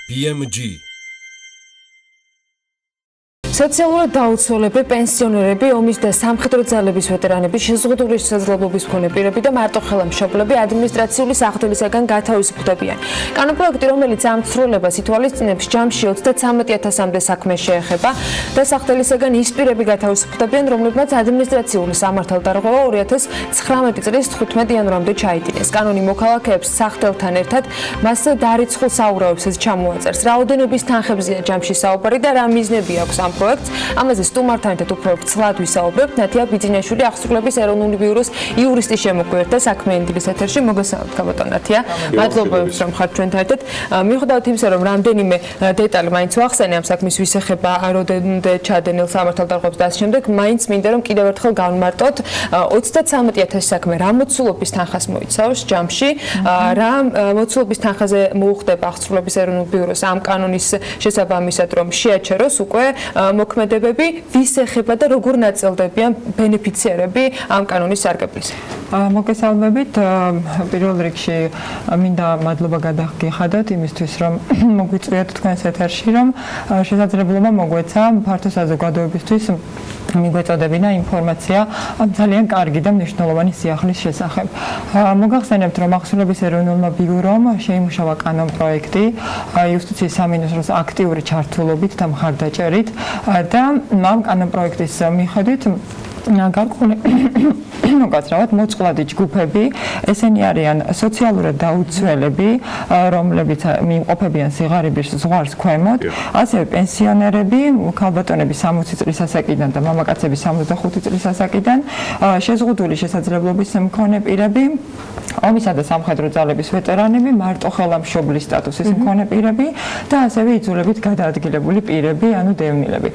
BMG სოციალურად დაუცველები, პენსიონერები, ომის და სამხედრო ძალების ვეტერანები, შეზღუდული შესაძლებლობის მქონე პირები და მარტოხელა მშობლები ადმინისტრაციული სახდელისაგან გათავისუფლდებიან. კანონპროექტი, რომელიც ამ ცვლილებას ითვალისწინებს, ჯამში 33,000-მდე საქმეს შეეხება და სახდელისაგან ის პირები გათავისუფლდებიან, რომლებმაც ადმინისტრაციული სამართალდარღვევა 2019 წლის 15 იანვრამდე ჩაიდინეს. კანონი მოქალაქეებს სახდელთან ერთად მას დარიცხულ საურავებსაც ჩამოაწერს. რაოდენობის თანხებზეა ჯამში საუბარი და რა მიზნები აქვს ამ პროექტს. ამაზე სტუმართან ერთად უფრო ცვლად ვისაუბრებთ. ნათია ბიძინაშვილი აღსრულების ეროვნული ბიუროს იურისტი შემოგვიერთდა საქმე ინგლისის ეთერში. მოგესალმებით, გაბატონ ნათია. მადლობა, რომ ხართ ჩვენთან ერთად. მიუხედავად იმისა, რომ რამდენიმე დეტალი მაინც ვახსენე ამ საქმის ვისეხება, როდენმდე ჩადენილ სამართალდარღვევას და ამ შემდეგ, მაინც მინდა რომ კიდევ ერთხელ გავმარტოთ 33,000 საქმე რა მოცულობის თანხას მოიცავს ჯამში, რა მოცულობის თანხაზე მოუხდება აღსრულების ეროვნულ ბიუროს ამ კანონის შესაბამისად, რომ შეაჩეროს უკვე მოქმედებები, ვის ეხება და როგორ ნაწილდებიან ბენეფიციარები ამ კანონის სარგებლისა. მოგესალმებით. პირველ რიგში მინდა მადლობა გადაგიხადოთ იმისთვის, რომ მოგვიწვიათ თქვენს ეთერში, რომ შესაძლებლობა მოგვეცა ფართო საზოგადოებისთვის მიგვეწოდებინა ინფორმაცია ძალიან კარგი და მნიშვნელოვანი სიახლის შესახებ. მოგახსენებთ, რომ აღსრულების ეროვნულმა ბიურომ შეიმუშავა კანონპროექტი იუსტიციის სამინისტროს აქტიური ჩართულობით და მხარდაჭერით და ამ კანონპროექტის მიხედვით გარკვეული მოკაცრავად მოწყვლადი ჯგუფები, ესენი არიან სოციალურად დაუცველები, რომლებიც მიიმყოფებიან სიღარიბის ზღვარს ქვემოთ, ასევე პენსიონერები, ქალბატონები 60 წლის ასაკიდან და მამაკაცები 65 წლის ასაკიდან, შეზღუდული შესაძლებლობის მქონე პირები, ომისა და სამხედრო ძალების ვეტერანები, მარტოხელა მშობლის სტატუსის მქონე პირები და ასევე იძულებით გადაადგილებული პირები, ანუ დევნილები.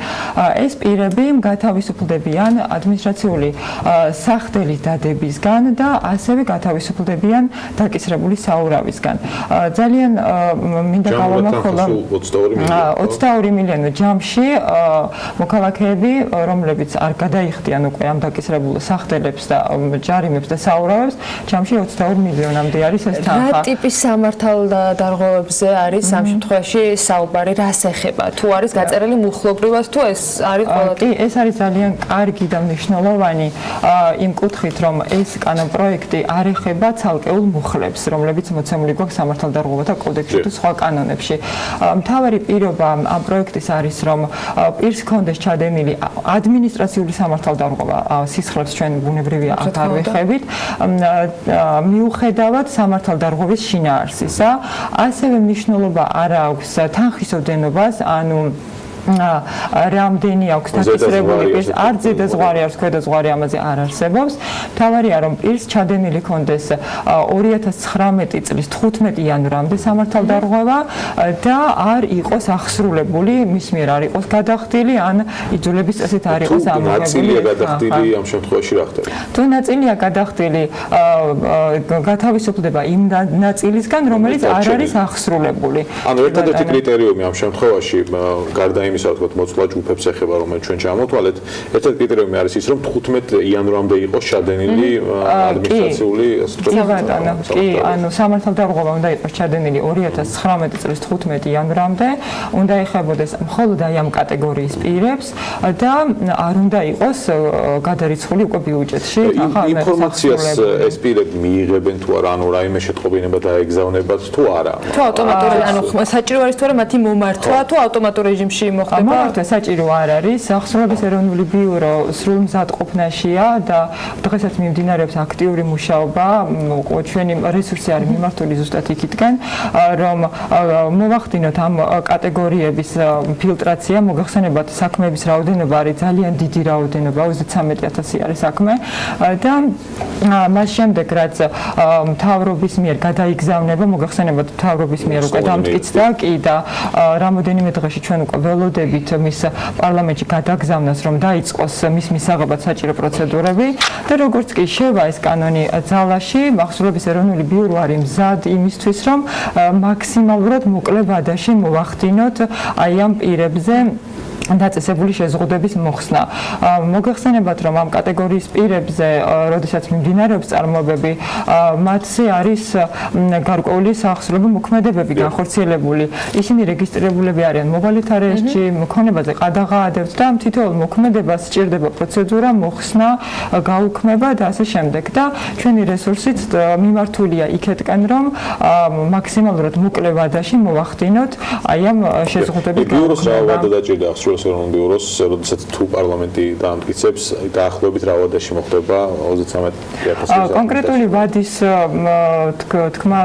ეს პირები გათავისუფლდებიან ადმინისტრაციული სახდელის დადებისგან და ასევე გათავისუფლდებიან დაკისრებული საურავისგან. ძალიან მინდა გავამახვილო 22 მილიონი ჯამში მოქალაქეები, რომლებიც არ გადაიხდიან უკვე ამ დაკისრებულ სახდელებს და ჯარიმებს და საურავებს, ჯამში 22 მილიონამდე არის ეს თანხა. რა ტიპის სამართალდარღვევებზე არის ამ შემთხვევაში საუბარი, რას ეხება? თუ არის გაწერილი მუხლობრივად, თუ ეს არის ყველა კი, ეს არის ძალიან კარგი და მნიშვნელოვანი იმ კუთხით, რომ ეს კანონპროექტი არ ეხება ცალკეულ მუხლებს, რომლებიც მოცემული გვაქვს სამართალდარღვევათა კოდექსში თუ სხვა კანონებში. მთავარი პირობა ამ პროექტის არის, რომ პირს ჰქონდეს ჩადენილი ადმინისტრაციული სამართალდარღვევა, სისხლებს ჩვენ ბუნებრივია არ ვეხებით, მიუხედავად სამართალდარღვევის შინაარსისა, ასევე მნიშვნელობა არ აქვს თანხის ოდენობას, ანუ რამდენი აქვს დაკისრებული პირს, არ ზედა ზღვარი აქვს, ქვედა ზღვარი ამაზე არ არსებობს. მთავარია, რომ პირს ჩადენილი ჰქონდეს 2019 წლის 15 იანვრამდე სამართალდარღვევა და არ იყოს აღსრულებული, მის მიერ არ იყოს გადახდილი, ან იძულების წესით არ იყოს ამოღებული. ნაწილია გადახდილი ამ შემთხვევაში რა ხდება? თუ ნაწილია გადახდილი, გათავისუფლდება იმ ნაწილისგან, რომელიც არ არის აღსრულებული. ანუ ერთადერთი კრიტერიუმი ამ შემთხვევაში გარდა იმისა, რომ მოწყვლად ჯგუფებს ეხება, რომელიც ჩვენ ჩამოთვალეთ, ერთ-ერთი კრიტერიუმი არის ის, რომ 15 იანვრამდე იყოს ჩადენილი ადმინისტრაციული სტრუქტურა. კი, ანუ სამართალდარღვევა უნდა იყოს ჩადენილი 2019 წლის 15 იანვრამდე, უნდა ეხებოდეს მხოლოდ აი ამ კატეგორიის პირებს და არ უნდა იყოს გადარიცხული უკვე ბიუჯეტში. ინფორმაციას ეს პირები მიიღებენ თუ არა, ანუ რაიმე შეტყობინება დაეგზავნებათ თუ არა. თუ ავტომატურად, ანუ საჭირო არის თუ არა მათი მომართვა, თუ ავტომატურ რეჟიმში მოხდება? მომართვა საჭირო არ არის. აღსრულების ეროვნული ბიურო სრულ მზადყოფნაშია და დღესაც მიმდინარეობს აქტიური მუშაობა. ჩვენი რესურსი არის მიმართული ზუსტად იქითკენ, რომ მოვახდინოთ ამ კატეგორიების ფილტრაცია. მოგახსენებათ, საქმეების რაოდენობა არის ძალიან დიდი რაოდენობა, 33,000 არის საქმე და მას შემდეგ, რაც მთავრობის მიერ გადაიგზავნება, მოგახსენებათ, მთავრობის მიერ უკვე დამტკიცდა კი და რამოდენიმე დღეში ჩვენ უკვე ველოდებით მის პარლამენტში გადაგზავნას, რომ დაიწყოს მის მისაღებად საჭირო პროცედურები და როგორც კი შევა ეს კანონი ძალაში, აღსრულების ეროვნული ბიურო არის მზად იმისთვის, რომ მაქსიმალურად მოკლე ვადაში მოვახდინოთ აი ამ პირებზე დაწესებული შეზღუდების მოხსნა. მოგეხსენებათ, რომ ამ კატეგორიის პირებზე, როდესაც მიმდინარეობს წარმოებები, მათზე არის გარკვეული საახსრებო მოქმედებები განხორციელებული. ისინი რეგისტრირებულები არიან მოვალეთა რეესტრში, მქონებაზე ყადაღა ადებთ და თითოეულ მოქმედებას სჭირდება პროცედურა, მოხსნა, გაუქმება და ასე შემდეგ. და ჩვენი რესურსით მიმართულია იქეთკენ, რომ მაქსიმალურად მოკლე ვადაში მოვახდინოთ აი ამ შეზღუდების ბიუროს რა ვადა დაჭირდა ახსრულის ეროვნულ ბიუროს, როდესაც თუ პარლამენტი დაამტკიცებს, დაახლოებით რა ვადაში მოხდება 33,000 კონკრეტული ვადის თქმა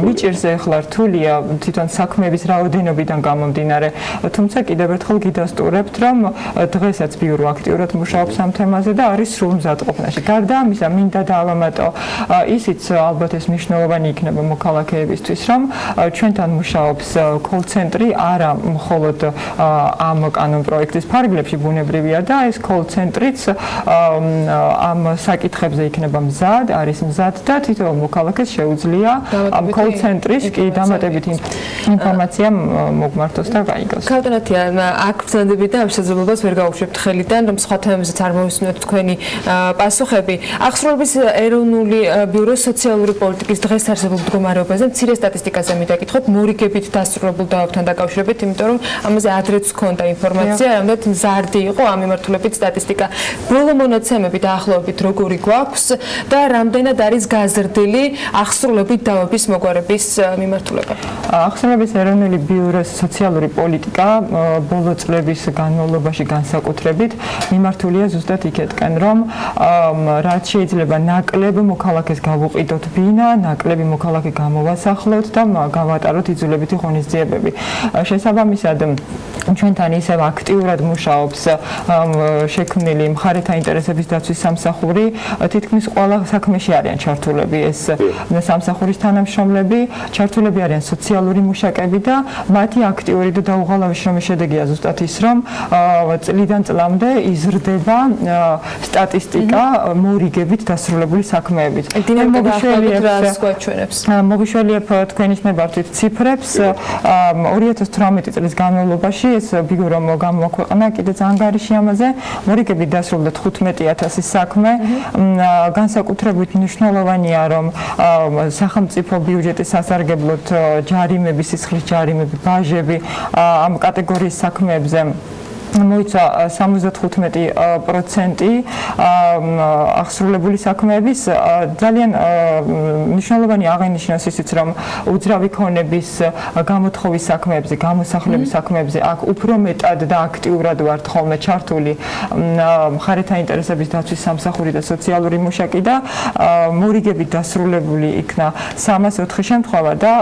მიჭირს ახლა რთულია თვითონ საქმეების რაოდენობიდან გამომდინარე, თუმცა კიდევ ერთხელ გიდასტურებთ, რომ დღესაც ბიურო აქტიურად მუშაობს ამ თემაზე და არის სრულ მზადყოფნაში. გარდა ამისა, მინდა დავამატო ისიც ალბათ ეს მნიშვნელოვანი იქნება მოქალაქეებისთვის, რომ ჩვენთან მუშაობს კოლ-ცენტრი, არა მხოლოდ ამ კანონპროექტის ფარგლებში ბუნებრივია და ეს კოლ-ცენტრიც ამ საკითხებზე იქნება მზად, არის მზად და თითოეულ მოქალაქეს შეუძლია ამ კოლ-ცენტრის კი დამატებით ინფორმაცია მოგმართოს და გაიგოს. ქალთანათია, აქ ვცდებით და ამ შესაძლებლობას ვერ გავუშვებთ ხელიდან, რომ სხვა თემებზეც არ მოვისმინოთ თქვენი პასუხები. ახსრულების ეროვნული ბიუროს სოციალური პოლიტიკის დღეს არსებულ მდგომარეობაზე მცირე სტატისტიკაზე მიდაკითხოთ, მორიგებით დასრულებულ დაავებთან დაკავშირებით, იმიტომ რომ ამაზე ადრეც ჰქონდა ინფორმაცია, რამდენად მზარდი იყო ამ მიმართულებით სტატისტიკა. ბოლო მონაცემები დაახლოებით როგორი გვაქვს და რამდენად არის გაზრდილი ახსრულებით დაავების მოგვარების მიმართულება. ახსრულების ეროვნული ბიუროს სოციალური პოლიტიკა ბოლო წლების განმავლობაში განსაკუთრებით მიმართულია ზუსტად იქეთკენ, რომ რაც შეიძლება ნაკლებ მოქალაქეს გავუყიდოთ ბინა, ნაკლები მოქალაქე გამოვასახლოთ და გავატაროთ იძულებითი ღონისძიებები. შესაბამისად, ჩვენთან ისევ აქტიურად მუშაობს შექმნილი მხარეთა ინტერესების დაცვის სამსახური, თითქმის ყველა საქმეში არიან ჩართულები ეს სამსახურის თანამშრომლები, ჩართულები არიან სოციალური მუშაკები და მათი აქტიური და დაუღალავი შრომის შედეგია ზუსტად ის, რომ წლიდან წლამდე იზრდება სტატისტიკა მორიგებით დასრულებული საქმეებით. მოგიშველიებ თქვენის ნებართვით ციფრებს 2018 წლის განმავლობაში ეს ბიურო გამოაქვეყნა კიდე ძალიან გარეშე ამაზე მორიგებით დასრულდა 15,000 საქმე. განსაკუთრებით მნიშვნელოვანია, რომ სახელმწიფო ბიუჯეტის სასარგებლოდ ჯარიმების, სისხლის ჯარიმები, ბაჟები ამ კატეგორიის საქმეებზე მოიცა 75% ახსრულებული საქმეების. ძალიან მნიშვნელოვანი აღინიშნოს ისიც, რომ უძრავი ქონების გამოთხოვის საქმეებზე, გამოსახლების საქმეებზე აქ უფრო მეტად და აქტიურად ვართ ხოლმე ჩართული მხარეთა ინტერესების დაცვის სამსახური და სოციალური მუშაკი და მორიგებით დასრულებული იქნა 304 შემთხვევა და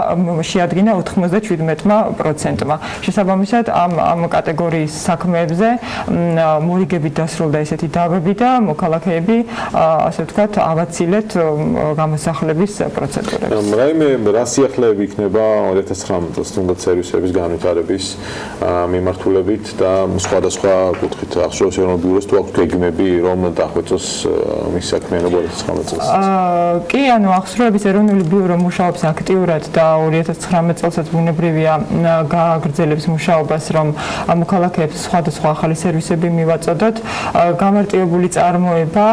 შეადგინა 97%. შესაბამისად, ამ კატეგორიის საქმე მორიგებით დასრულდა ესეთი დაავები და მოქალაქეები ასე ვთქვათ ავაცილეთ გამოსახლების პროცედურებს. რაიმე რა სიახლეები იქნება 2019 წელს თუნდაც სერვისების განვითარების მიმართულებით და სხვადასხვა კუთხით ახსრულის ეროვნულ ბიუროს თუ აქვს გეგმები რომ დახვეწოს მის საქმიანობა 2019 წელს? კი, ანუ ახსრულების ეროვნული ბიურო მუშაობს აქტიურად და 2019 წელსაც ბუნებრივია გააგრძელებს მუშაობას, რომ მოქალაქეებს სხვადასხვა ახალი სერვისები მივაწოდოთ. გამარტივებული წარმოება,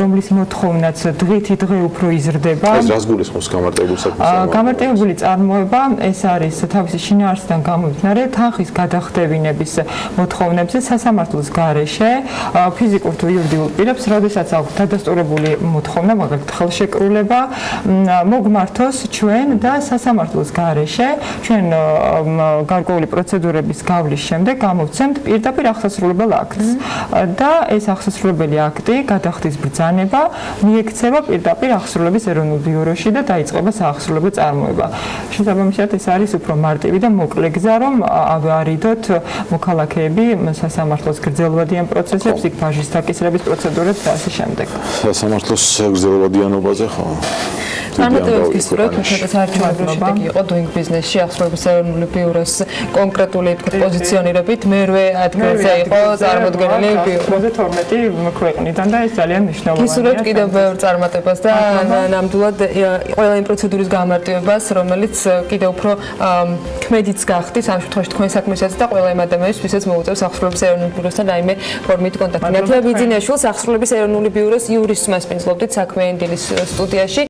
რომლის მოთხოვნაც დღითი დღე უფრო იზრდება. ეს რას გულისხმობს გამარტივებული საქმის? გამარტივებული წარმოება ეს არის თავისი შინაარსიდან გამომდინარე თანხის გადახდებინების მოთხოვნებზე სასამართლოს გარეშე ფიზიკურ თუ იურიდიულ პირებს, როდესაც აქვს დადასტურებული მოთხოვნა, მაგალითად ხელშეკრულება, მოგმართოს ჩვენ და სასამართლოს გარეშე, ჩვენ გარკვეული პროცედურების გავლის შემდეგ გამოვცემთ პირდაპირ აღსასრულებელ აქტს და ეს აღსასრულებელი აქტი გადახდის ბრძანება მიექცევა პირდაპირ აღსრულების ეროვნულ ბიუროში და დაიწყება საახსრულებო წარმოება. შესაბამისად, ეს არის უფრო მარტივი და მოკლე გზა, რომ ავარიდოთ მოქალაქეები სასამართლოს გრძელვადიან პროცესებს, იქ ბაჟის დაკისრების პროცედურებს და ასე შემდეგ. სასამართლოს გრძელვადიანობაზე ხო? წარმატებებს გისურვებთ, თუმცა საერთაშორისო შედეგი იყო doing business-ში ახსოვების ეროვნული ბიუროს კონკრეტული პოზიციონირებით, მერვე ადგილზე იყო წარმოდგენილი ბიურო 12 ქვეყნიდან და ეს ძალიან მნიშვნელოვანია. გისურვებთ კიდევ ბევრ წარმატებას და ნამდვილად ყველა იმ პროცედურის გამარტივებას, რომელიც კიდევ უფრო ქმედიც გახდის ამ შემთხვევაში თქვენ საქმესაც და ყველა იმ ადამიანის, ვისაც მოუწევს ახსოვების ეროვნული ბიუროსთან რაიმე ფორმით კონტაქტი. ნათია ბიძინაშვილს ახსოვების ეროვნული ბიუროს იურის მასპინძლობდით საქმე ენდილის სტუდიაში.